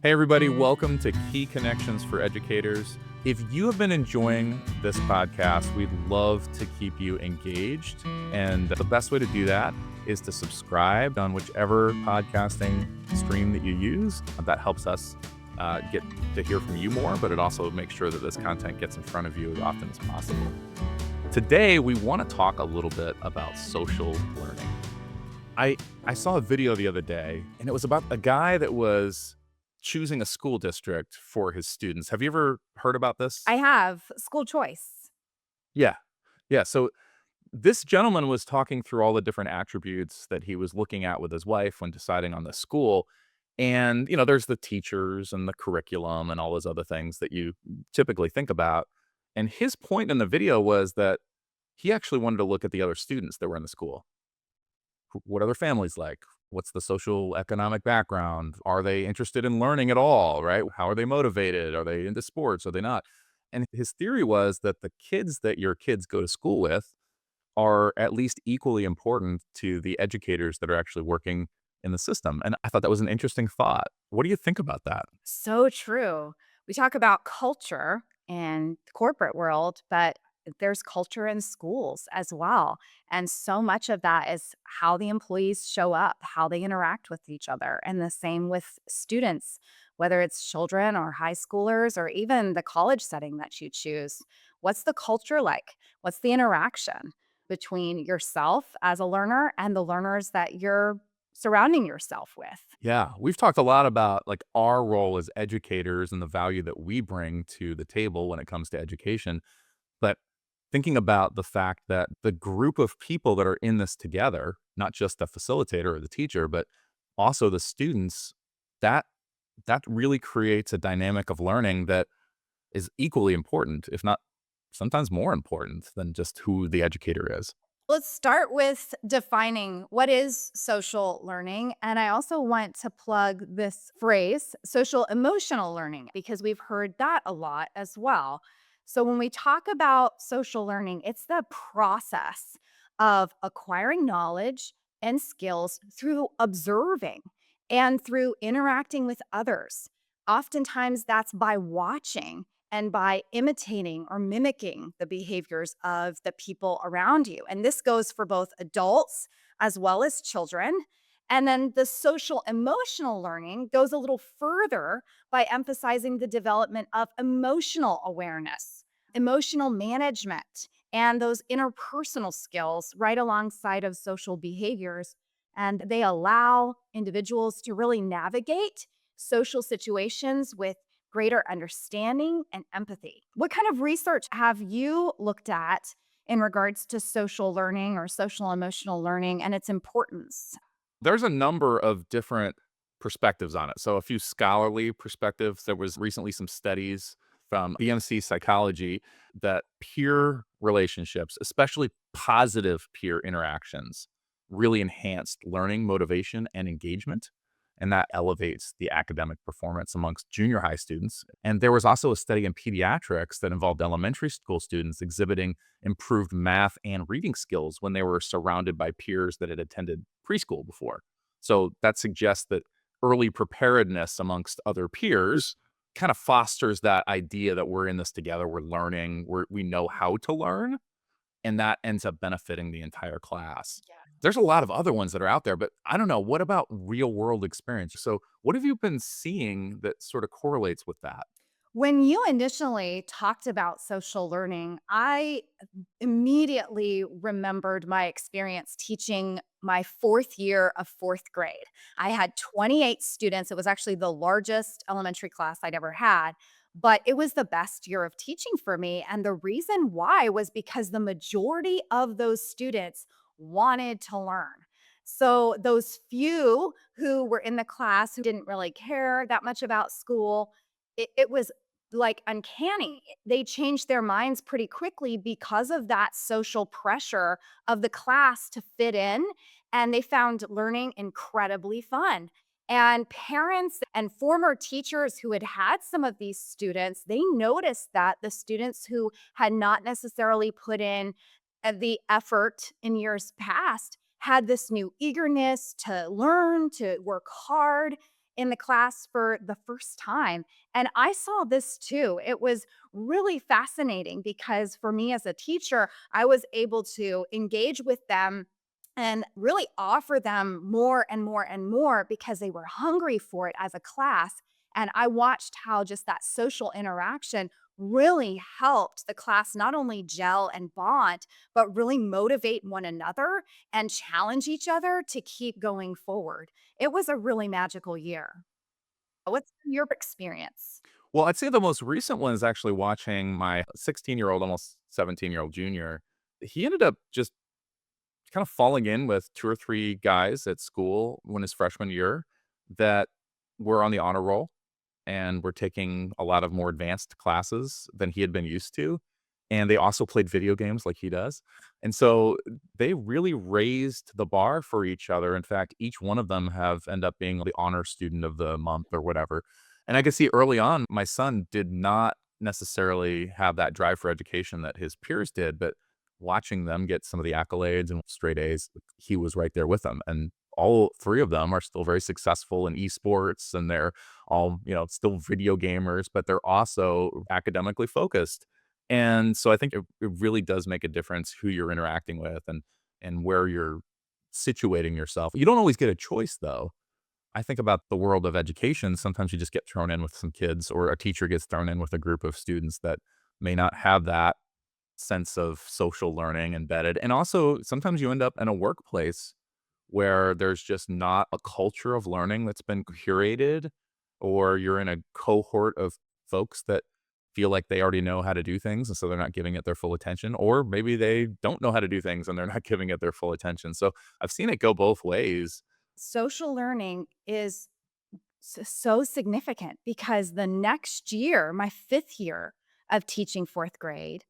Hey, everybody, welcome to Key Connections for Educators. If you have been enjoying this podcast, we'd love to keep you engaged. And the best way to do that is to subscribe on whichever podcasting stream that you use. That helps us get to hear from you more, but it also makes sure that this content gets in front of you as often as possible. Today, we want to talk a little bit about social learning. I saw a video the other day, and it was about a guy that was choosing a school district for his students. Have you ever heard about this? I have school choice. Yeah. Yeah. So this gentleman was talking through all the different attributes that he was looking at with his wife when deciding on the school. And, there's the teachers and the curriculum and all those other things that you typically think about. And his point in the video was that he actually wanted to look at the other students that were in the school. What are their families like? What's the social economic background? Are they interested in learning at all, right? How are they motivated? Are they into sports? Are they not? And his theory was that the kids that your kids go to school with are at least equally important to the educators that are actually working in the system. And I thought that was an interesting thought. What do you think about that? So true. We talk about culture in the corporate world, but there's culture in schools as well. And so much of that is how the employees show up, how they interact with each other. And the same with students, whether it's children or high schoolers or even the college setting that you choose. What's the culture like? What's the interaction between yourself as a learner and the learners that you're surrounding yourself with? Yeah, we've talked a lot about like our role as educators and the value that we bring to the table when it comes to education. But thinking about the fact that the group of people that are in this together, not just the facilitator or the teacher, but also the students, that that really creates a dynamic of learning that is equally important, if not sometimes more important than just who the educator is. Let's start with defining what is social learning. And I also want to plug this phrase, social emotional learning, because we've heard that a lot as well. So when we talk about social learning, it's the process of acquiring knowledge and skills through observing and through interacting with others. Oftentimes, that's by watching and by imitating or mimicking the behaviors of the people around you. And this goes for both adults as well as children. And then the social emotional learning goes a little further by emphasizing the development of emotional awareness, emotional management, and those interpersonal skills right alongside of social behaviors. And they allow individuals to really navigate social situations with greater understanding and empathy. What kind of research have you looked at in regards to social learning or social emotional learning and its importance? There's a number of different perspectives on it. So a few scholarly perspectives. There was recently some studies from BMC psychology that peer relationships, especially positive peer interactions, really enhanced learning, motivation, and engagement. And that elevates the academic performance amongst junior high students. And there was also a study in pediatrics that involved elementary school students exhibiting improved math and reading skills when they were surrounded by peers that had attended preschool before. So that suggests that early preparedness amongst other peers kind of fosters that idea that we're in this together, we're learning, we know how to learn, and that ends up benefiting the entire class. There's a lot of other ones that are out there, but I don't know, what about real world experience? So, what have you been seeing that sort of correlates with that? When you initially talked about social learning, I immediately remembered my experience teaching my fourth year of fourth grade. I had 28 students. It was actually the largest elementary class I'd ever had, but it was the best year of teaching for me. And the reason why was because the majority of those students wanted to learn. So, those few who were in the class who didn't really care that much about school, it was like uncanny. They changed their minds pretty quickly because of that social pressure of the class to fit in, and they found learning incredibly fun. And parents and former teachers who had had some of these students, they noticed that the students who had not necessarily put in the effort in years past had this new eagerness to learn, to work hard, in the class for the first time. And I saw this too. It was really fascinating because for me as a teacher, I was able to engage with them and really offer them more and more and more because they were hungry for it as a class. And I watched how just that social interaction really helped the class not only gel and bond, but really motivate one another and challenge each other to keep going forward. It was a really magical year. What's been your experience? Well, I'd say the most recent one is actually watching my 16-year-old, almost 17-year-old junior. He ended up just kind of falling in with 2 or 3 guys at school when his freshman year that were on the honor roll and were taking a lot of more advanced classes than he had been used to, and they also played video games like he does, and so they really raised the bar for each other. In fact, each one of them have end up being the honor student of the month or whatever, and I could see early on, my son did not necessarily have that drive for education that his peers did, but watching them get some of the accolades and straight A's, he was right there with them, and all 3 of them are still very successful in esports, and they're all, still video gamers, but they're also academically focused. And so I think it really does make a difference who you're interacting with and where you're situating yourself. You don't always get a choice though. I think about the world of education. Sometimes you just get thrown in with some kids, or a teacher gets thrown in with a group of students that may not have that sense of social learning embedded. And also, sometimes you end up in a workplace where there's just not a culture of learning that's been curated, or you're in a cohort of folks that feel like they already know how to do things, and so they're not giving it their full attention, or maybe they don't know how to do things and they're not giving it their full attention. So I've seen it go both ways. Social learning is so significant because the next year, my fifth year of teaching fourth grade,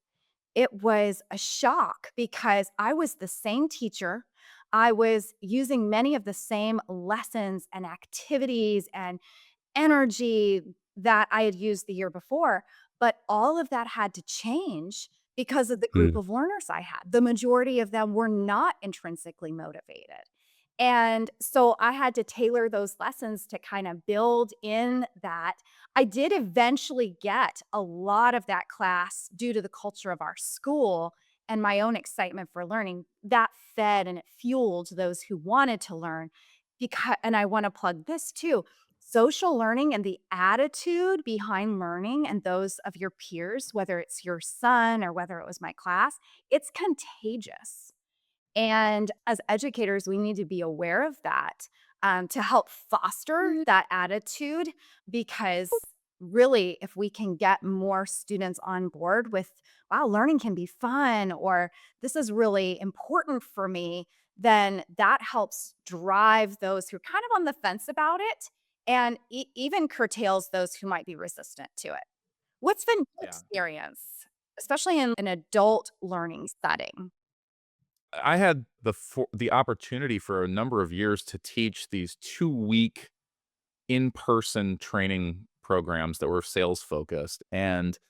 it was a shock because I was the same teacher. I was using many of the same lessons and activities and energy that I had used the year before, but all of that had to change because of the group Mm. of learners I had. The majority of them were not intrinsically motivated. And so I had to tailor those lessons to kind of build in that. I did eventually get a lot of that class due to the culture of our school and my own excitement for learning. That fed and it fueled those who wanted to learn. Because, and I want to plug this too, social learning and the attitude behind learning and those of your peers, whether it's your son or whether it was my class, it's contagious. And as educators, we need to be aware of that to help foster that attitude because really, if we can get more students on board with, wow, learning can be fun, or this is really important for me, then that helps drive those who are kind of on the fence about it and even curtails those who might be resistant to it. What's been your Yeah. experience, especially in an adult learning setting? I had the opportunity for a number of years to teach these 2-week in-person training programs that were sales focused, and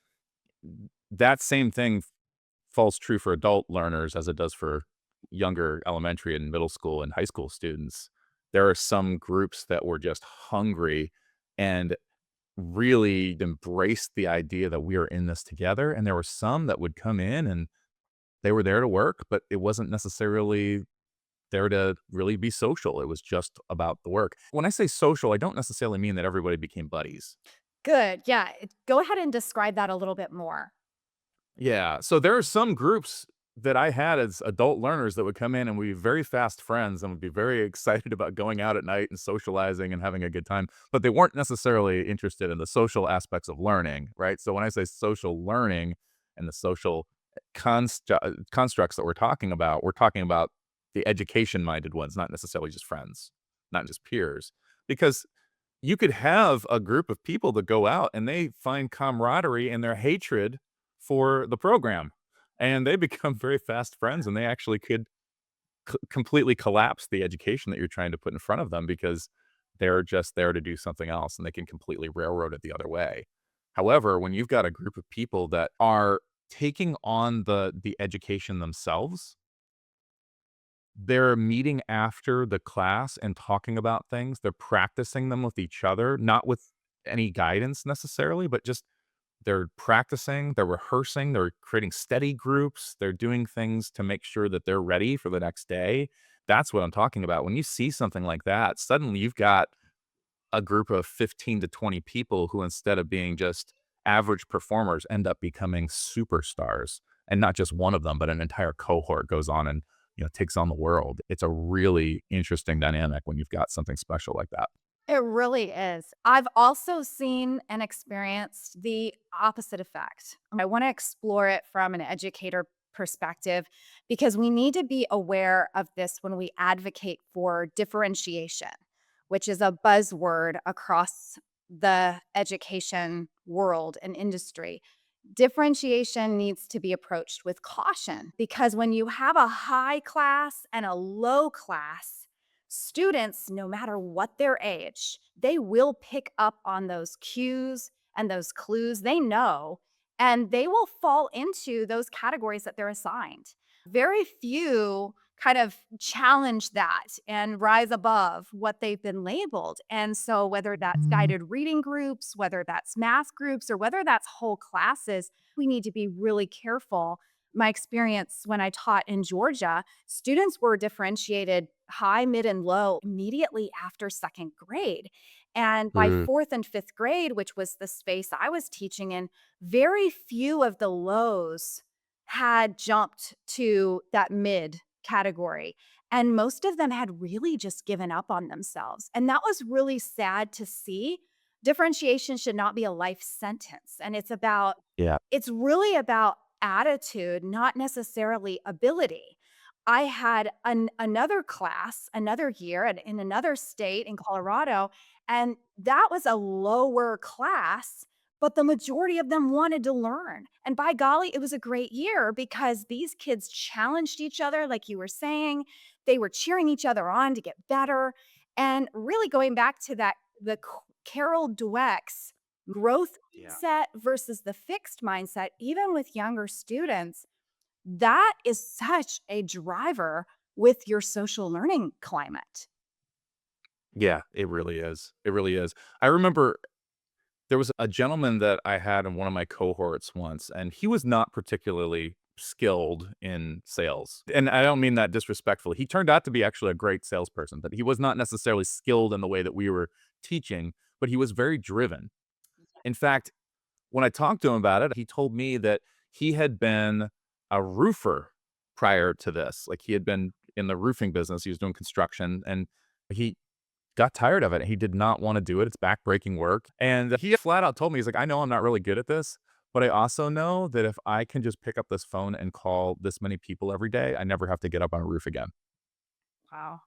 that same thing falls true for adult learners as it does for younger elementary and middle school and high school students. There are some groups that were just hungry and really embraced the idea that we are in this together, and there were some that would come in and they were there to work, but it wasn't necessarily there to really be social. It was just about the work. When I say social, I don't necessarily mean that everybody became buddies. Good. Yeah. Go ahead and describe that a little bit more. Yeah, so there are some groups that I had as adult learners that would come in and we'd be very fast friends and would be very excited about going out at night and socializing and having a good time, but they weren't necessarily interested in the social aspects of learning, right? So when I say social learning and the social constructs that we're talking about the education-minded ones, not necessarily just friends, not just peers, because you could have a group of people that go out and they find camaraderie in their hatred for the program, and they become very fast friends, and they actually could completely collapse the education that you're trying to put in front of them because they're just there to do something else, and they can completely railroad it the other way. However, when you've got a group of people that are taking on the education themselves they're meeting after the class and talking about things. They're practicing them with each other, not with any guidance necessarily, but just they're practicing, they're rehearsing, they're creating study groups, they're doing things to make sure that they're ready for the next day. That's what I'm talking about. When you see something like that, suddenly you've got a group of 15 to 20 people who, instead of being just average performers, end up becoming superstars. And not just one of them, but an entire cohort goes on and, takes on the world. It's a really interesting dynamic when you've got something special like that. It really is. I've also seen and experienced the opposite effect. I want to explore it from an educator perspective because we need to be aware of this when we advocate for differentiation, which is a buzzword across the education world and industry. Differentiation needs to be approached with caution because when you have a high class and a low class, students, no matter what their age, they will pick up on those cues and those clues. They know, and they will fall into those categories that they're assigned. Very few kind of challenge that and rise above what they've been labeled. And so, whether that's guided reading groups, whether that's math groups, or whether that's whole classes, we need to be really careful. My experience when I taught in Georgia, students were differentiated high, mid, and low immediately after second grade. And by Mm. fourth and fifth grade, which was the space I was teaching in, very few of the lows had jumped to that mid category. And most of them had really just given up on themselves. And that was really sad to see. Differentiation should not be a life sentence. And Yeah. it's really about attitude, not necessarily ability. I had another class another year in another state in Colorado, and that was a lower class, but the majority of them wanted to learn. And by golly, it was a great year because these kids challenged each other, like you were saying. They were cheering each other on to get better. And really going back to Carol Dweck's growth Yeah. mindset versus the fixed mindset, even with younger students, that is such a driver with your social learning climate. Yeah, it really is. It really is. I remember there was a gentleman that I had in one of my cohorts once, and he was not particularly skilled in sales. And I don't mean that disrespectfully. He turned out to be actually a great salesperson, but he was not necessarily skilled in the way that we were teaching, but he was very driven. In fact, when I talked to him about it, he told me that he had been a roofer prior to this. Like, he had been in the roofing business, he was doing construction, and he got tired of it. He did not wanna do it. It's backbreaking work, and he flat out told me, he's like, "I know I'm not really good at this, but I also know that if I can just pick up this phone and call this many people every day, I never have to get up on a roof again." Wow.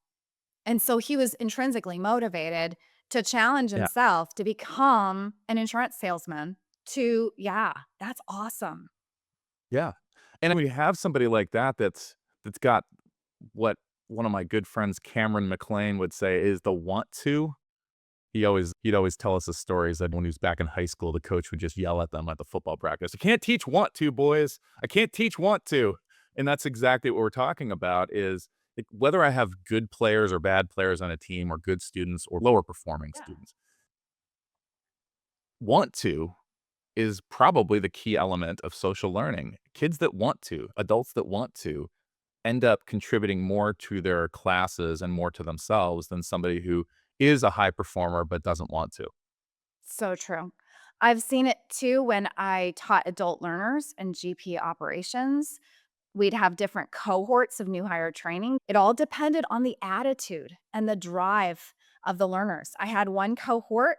And so he was intrinsically motivated to challenge Yeah, himself to become an insurance salesman yeah, that's awesome. yeah, and when you have somebody like that that's got what one of my good friends, Cameron McLean, would say is the want to. He'd always tell us the stories that when he was back in high school, the coach would just yell at them at the football practice, "I can't teach want to, boys. I can't teach want to." And that's exactly what we're talking about is, like, whether I have good players or bad players on a team or good students or lower performing Yeah. students, want to is probably the key element of social learning. Kids that want to, adults that want to, end up contributing more to their classes and more to themselves than somebody who is a high performer but doesn't want to. So true. I've seen it too when I taught adult learners and GP operations. We'd have different cohorts of new hire training. It all depended on the attitude and the drive of the learners. I had one cohort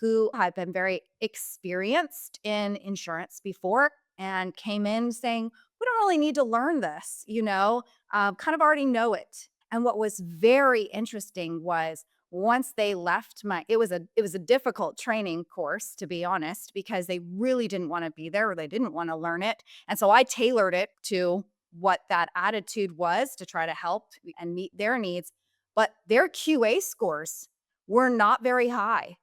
who had been very experienced in insurance before and came in saying, "We don't really need to learn this, kind of already know it." And what was very interesting was once they left it was a difficult training course, to be honest, because they really didn't want to be there or they didn't want to learn it. And so I tailored it to what that attitude was to try to help and meet their needs. But their QA scores were not very high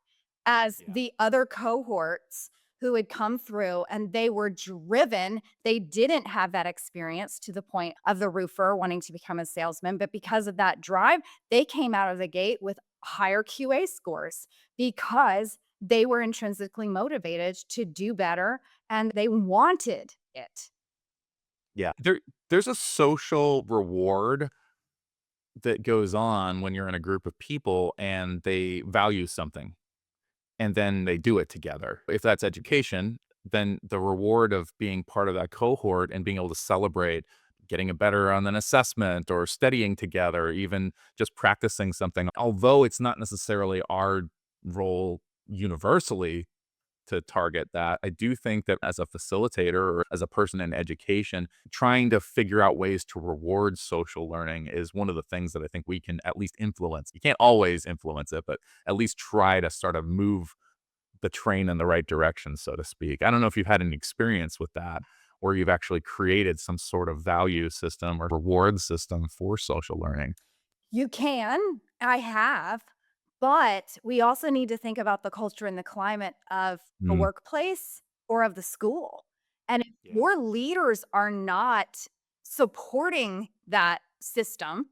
as Yeah. the other cohorts who had come through and they were driven. They didn't have that experience to the point of the roofer wanting to become a salesman, but because of that drive, they came out of the gate with higher QA scores because they were intrinsically motivated to do better and they wanted it. Yeah. There's a social reward that goes on when you're in a group of people and they value something and then they do it together. If that's education, then the reward of being part of that cohort and being able to celebrate getting a better on an assessment or studying together, even just practicing something, although it's not necessarily our role universally to target that. I do think that as a facilitator or as a person in education, trying to figure out ways to reward social learning is one of the things that I think we can at least influence. You can't always influence it, but at least try to sort of move the train in the right direction, so to speak. I don't know if you've had any experience with that, where you've actually created some sort of value system or reward system for social learning. You can. I have. But we also need to think about the culture and the climate of the Mm, workplace or of the school. And if yeah. your leaders are not supporting that system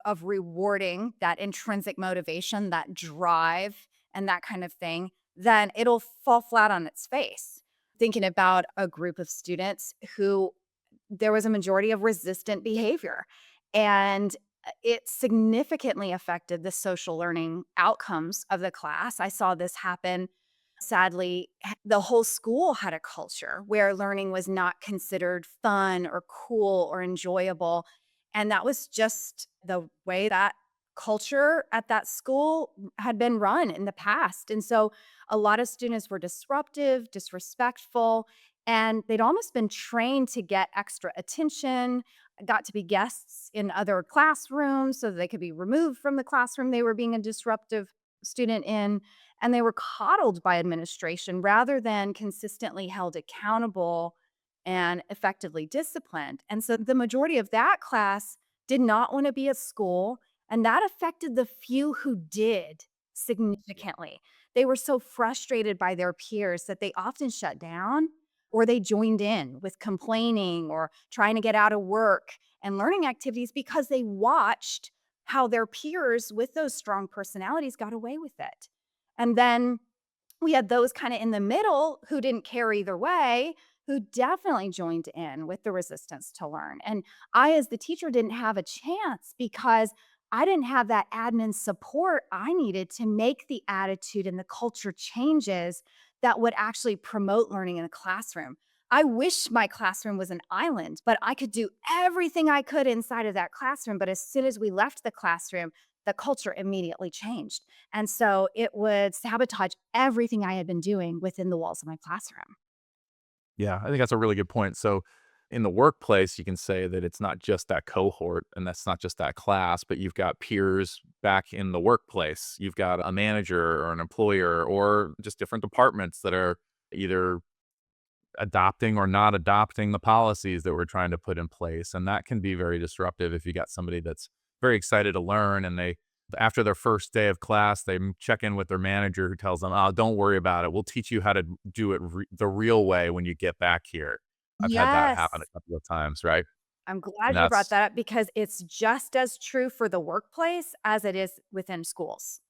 of rewarding that intrinsic motivation, that drive, and that kind of thing, then it'll fall flat on its face. Thinking about a group of students who there was a majority of resistant behavior. And it significantly affected the social learning outcomes of the class. I saw this happen. Sadly, the whole school had a culture where learning was not considered fun or cool or enjoyable. And that was just the way that culture at that school had been run in the past. And so a lot of students were disruptive, disrespectful, and they'd almost been trained to get extra attention, got to be guests in other classrooms so that they could be removed from the classroom they were being a disruptive student in. And they were coddled by administration rather than consistently held accountable and effectively disciplined. And so the majority of that class did not want to be at school. And that affected the few who did Yeah. significantly. They were so frustrated by their peers that they often shut down or they joined in with complaining or trying to get out of work and learning activities because they watched how their peers with those strong personalities got away with it. And then we had those kind of in the middle who didn't care either way, who definitely joined in with the resistance to learn. And I, as the teacher, didn't have a chance because I didn't have that admin support I needed to make the attitude and the culture changes that would actually promote learning in the classroom. I wish my classroom was an island, but I could do everything I could inside of that classroom. But as soon as we left the classroom, the culture immediately changed. And so it would sabotage everything I had been doing within the walls of my classroom. Yeah, I think that's a really good point. So, in the workplace, you can say that it's not just that cohort and that's not just that class, but you've got peers back in the workplace. You've got a manager or an employer or just different departments that are either adopting or not adopting the policies that we're trying to put in place. And that can be very disruptive if you got somebody that's very excited to learn and they, after their first day of class, they check in with their manager who tells them, "Oh, don't worry about it. We'll teach you how to do it the real way when you get back here." I've had that happen a Yes. couple of times, right? I'm And glad you brought that's that up because it's just as true for the workplace as it is within schools.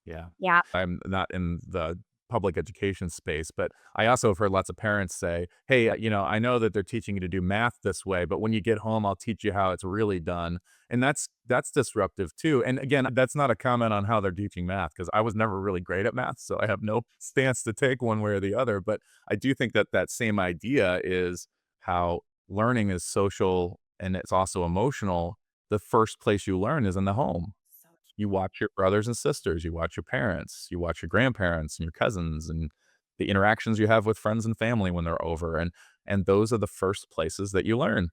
yeah. Yeah. I'm not in the public education space, but I also have heard lots of parents say, "Hey, I know that they're teaching you to do math this way, but when you get home, I'll teach you how it's really done." And that's disruptive too. And again, that's not a comment on how they're teaching math because I was never really great at math, so I have no stance to take one way or the other. But I do think that that same idea is how learning is social and it's also emotional. The first place you learn is in the home. So You watch your brothers and sisters, you watch your parents, you watch your grandparents and your cousins and the interactions you have with friends and family when they're over, and those are the first places that you learn.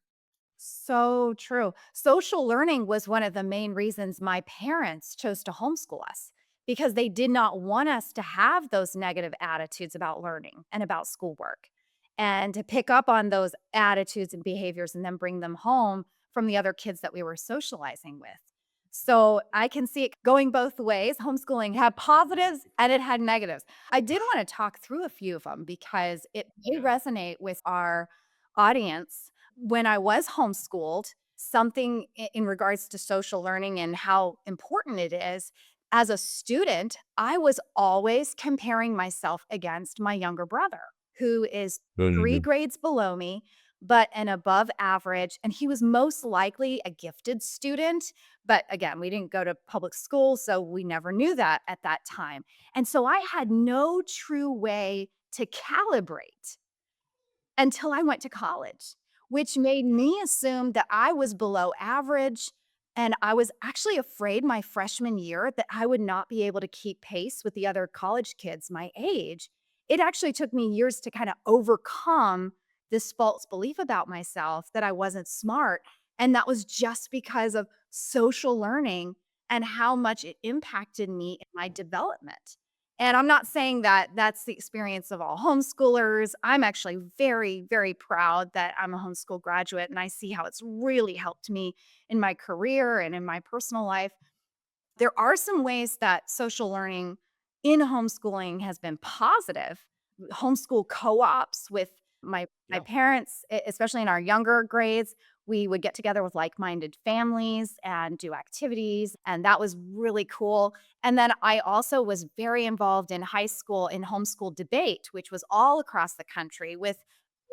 So true. Social learning was one of the main reasons my parents chose to homeschool us because they did not want us to have those negative attitudes about learning and about schoolwork and to pick up on those attitudes and behaviors and then bring them home from the other kids that we were socializing with. So I can see it going both ways. Homeschooling had positives and it had negatives. I did want to talk through a few of them because it may resonate with our audience. When I was homeschooled, something in regards to social learning and how important it is. As a student, I was always comparing myself against my younger brother, who is 3 grades below me, but an above average. And he was most likely a gifted student, but again, we didn't go to public school, so we never knew that at that time. And so I had no true way to calibrate until I went to college, which made me assume that I was below average. And I was actually afraid my freshman year that I would not be able to keep pace with the other college kids my age. It actually took me years to kind of overcome this false belief about myself that I wasn't smart. And that was just because of social learning and how much it impacted me in my development. And I'm not saying that that's the experience of all homeschoolers. I'm actually very, very proud that I'm a homeschool graduate and I see how it's really helped me in my career and in my personal life. There are some ways that social learning in homeschooling has been positive. Homeschool co-ops with my Yeah. parents, especially in our younger grades, we would get together with like-minded families and do activities, and that was really cool. And then I also was very involved in high school in homeschool debate, which was all across the country with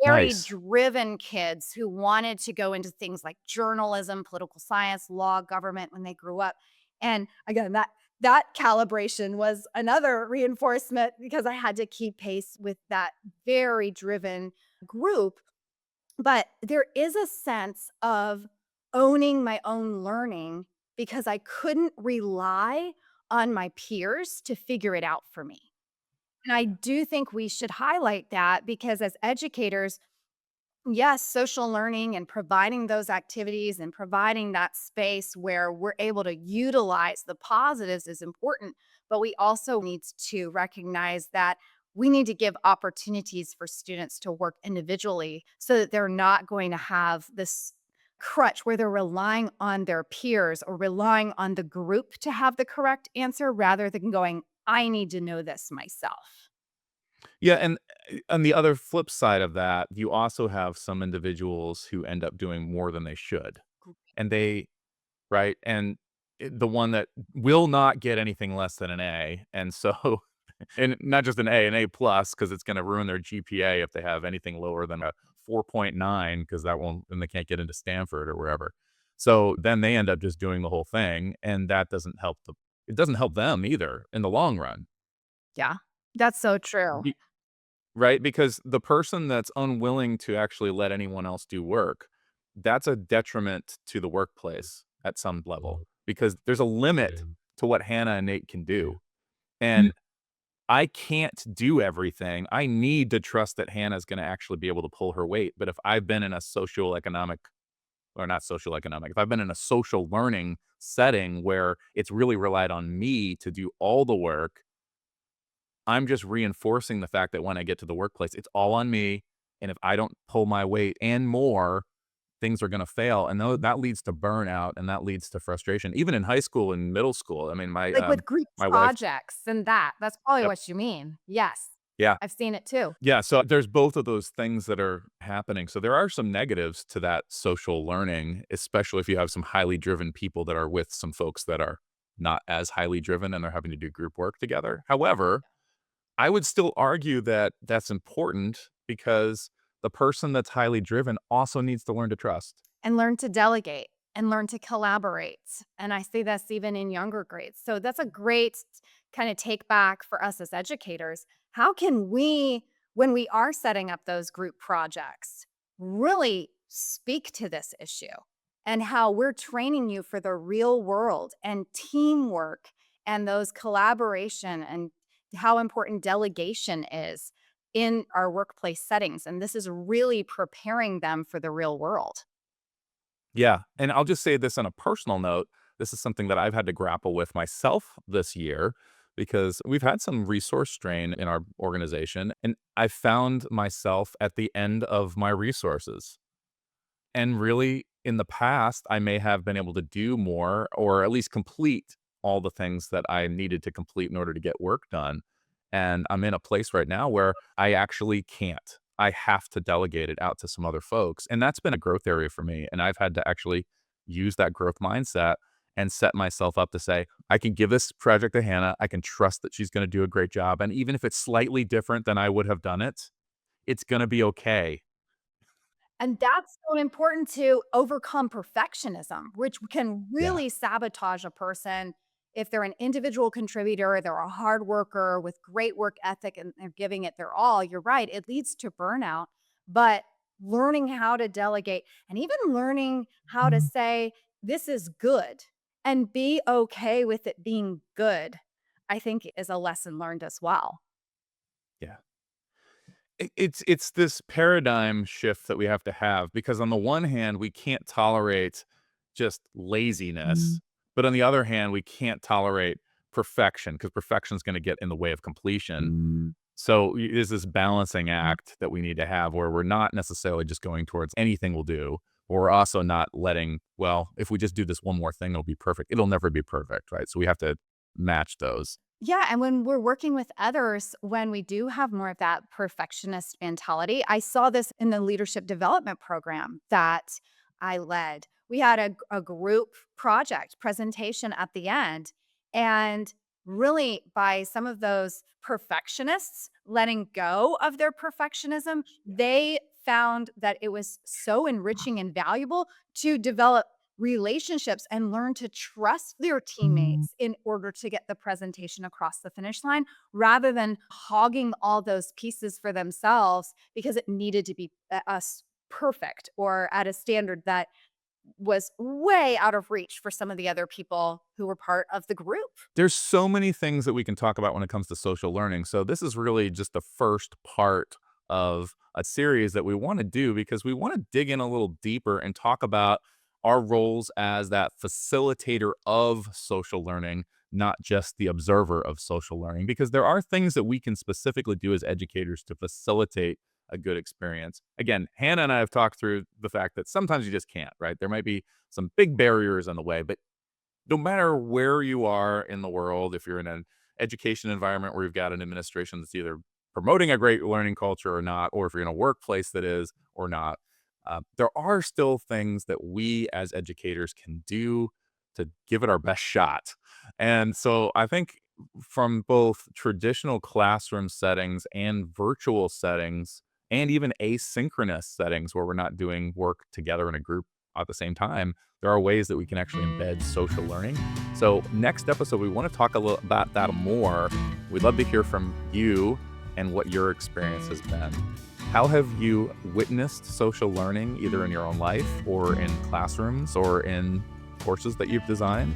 very Nice. driven kids who wanted to go into things like journalism, political science, law, government when they grew up. And again, that calibration was another reinforcement because I had to keep pace with that very driven group. But there is a sense of owning my own learning because I couldn't rely on my peers to figure it out for me. And I do think we should highlight that because as educators, yes, social learning and providing those activities and providing that space where we're able to utilize the positives is important, but we also need to recognize that we need to give opportunities for students to work individually so that they're not going to have this crutch where they're relying on their peers or relying on the group to have the correct answer rather than going, I need to know this myself. Yeah, and, on the other flip side of that, you also have some individuals who end up doing more than they should, and they right? And, the one that will not get anything less than an A, and so and not just an A plus, because it's gonna ruin their GPA if they have anything lower than a 4.9, because that won't then they can't get into Stanford or wherever. So, then they end up just doing the whole thing, and that doesn't help it doesn't help them either in the long run. Yeah, that's so true. Right? Because the person that's unwilling to actually let anyone else do work, that's a detriment to the workplace at some level, because there's a limit to what Hannah and Nate can do. And I can't do everything. I need to trust that Hannah's gonna actually be able to pull her weight. But if I've been in a social economic or not social economic, if I've been in a social learning setting where it's really relied on me to do all the work, I'm just reinforcing the fact that when I get to the workplace, it's all on me, and if I don't pull my weight and more, things are gonna fail, and though that leads to burnout, and that leads to frustration, even in high school and middle school. I mean, Like with group my wife. projects and that's probably Yep. what you mean. Yes, Yeah. I've seen it too. Yeah, so there's both of those things that are happening. So there are some negatives to that social learning, especially if you have some highly driven people that are with some folks that are not as highly driven, and they're having to do group work together. However, I would still argue that that's important because the person that's highly driven also needs to learn to trust. And learn to delegate and learn to collaborate. And I see this even in younger grades. So that's a great kind of take back for us as educators. How can we, when we are setting up those group projects, really speak to this issue and how we're training you for the real world and teamwork and those collaboration and how important delegation is in our workplace settings. And this is really preparing them for the real world. Yeah, and I'll just say this on a personal note, this is something that I've had to grapple with myself this year because we've had some resource strain in our organization, and I found myself at the end of my resources. And really, in the past, I may have been able to do more or at least complete all the things that I needed to complete in order to get work done. And I'm in a place right now where I actually can't. I have to delegate it out to some other folks. And that's been a growth area for me. And I've had to actually use that growth mindset and set myself up to say, I can give this project to Hannah. I can trust that she's going to do a great job. And even if it's slightly different than I would have done it, it's going to be okay. And that's so important to overcome perfectionism, which can Yeah. really sabotage a person if they're an individual contributor, they're a hard worker with great work ethic and they're giving it their all. You're right, it leads to burnout. But learning how to delegate and even learning how to say, this is good and be okay with it being good, I think is a lesson learned as well. Yeah. It's this paradigm shift that we have to have because on the one hand, we can't tolerate just laziness, but on the other hand, we can't tolerate perfection because perfection is gonna get in the way of completion. So, there's this balancing act that we need to have where we're not necessarily just going towards anything will do, but we're also not letting, "Well, if we just do this one more thing, it'll be perfect." It'll never be perfect, right? So we have to match those. Yeah, and when we're working with others, when we do have more of that perfectionist mentality, I saw this in the leadership development program that I led. We had a group project presentation at the end, and really by some of those perfectionists letting go of their perfectionism, they found that it was so enriching and valuable to develop relationships and learn to trust their teammates in order to get the presentation across the finish line rather than hogging all those pieces for themselves because it needed to be perfect or at a standard that was way out of reach for some of the other people who were part of the group. There's so many things that we can talk about when it comes to social learning. So this is really just the first part of a series that we want to do because we want to dig in a little deeper and talk about our roles as that facilitator of social learning, not just the observer of social learning, because there are things that we can specifically do as educators to facilitate a good experience. Again, Hannah and I have talked through the fact that sometimes you just can't, right? There might be some big barriers in the way, but no matter where you are in the world, if you're in an education environment where you've got an administration that's either promoting a great learning culture or not, or if you're in a workplace that is or not, there are still things that we as educators can do to give it our best shot. And so I think from both traditional classroom settings and virtual settings, and even asynchronous settings where we're not doing work together in a group at the same time, there are ways that we can actually embed social learning. So next episode, we want to talk a little about that more. We'd love to hear from you and what your experience has been. How have you witnessed social learning either in your own life or in classrooms or in courses that you've designed?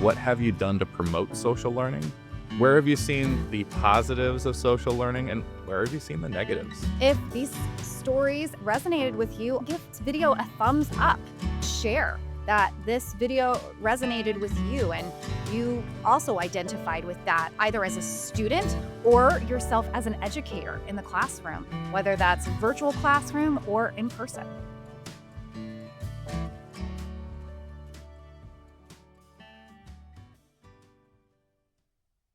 What have you done to promote social learning? Where have you seen the positives of social learning and where have you seen the negatives? If these stories resonated with you, give this video a thumbs up. Share that this video resonated with you and you also identified with that either as a student or yourself as an educator in the classroom, whether that's virtual classroom or in person.